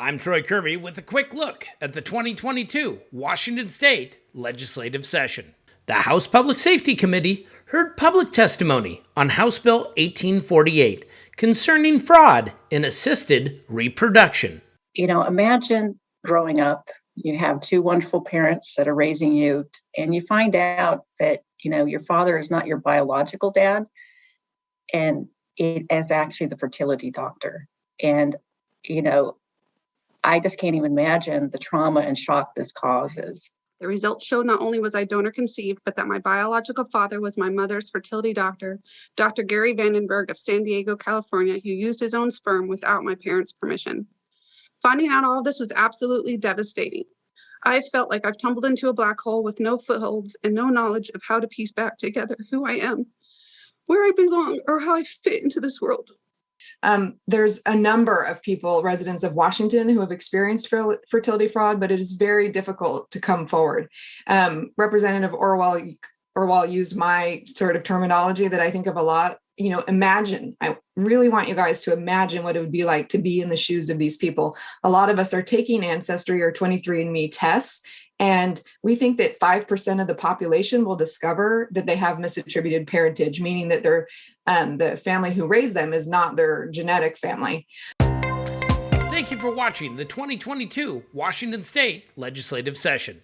I'm Troy Kirby with a quick look at the 2022 Washington State legislative session. The House Public Safety Committee heard public testimony on House Bill 1848 concerning fraud in assisted reproduction. Imagine growing up, you have two wonderful parents that are raising you, and you find out that, your father is not your biological dad, and it is actually the fertility doctor. And, I just can't even imagine the trauma and shock this causes. The results showed not only was I donor conceived, but that my biological father was my mother's fertility doctor, Dr. Gary Vandenberg of San Diego, California, who used his own sperm without my parents' permission. Finding out all of this was absolutely devastating. I felt like I've tumbled into a black hole with no footholds and no knowledge of how to piece back together who I am, where I belong, or how I fit into this world. There's a number of people, residents of Washington, who have experienced fertility fraud, but it is very difficult to come forward. Representative Orwell used my sort of terminology that I think of a lot. Imagine. I really want you guys to imagine what it would be like to be in the shoes of these people. A lot of us are taking Ancestry or 23andMe tests, and we think that 5% of the population will discover that they have misattributed parentage, meaning that the family who raised them is not their genetic family. Thank you for watching the 2022 Washington State legislative session.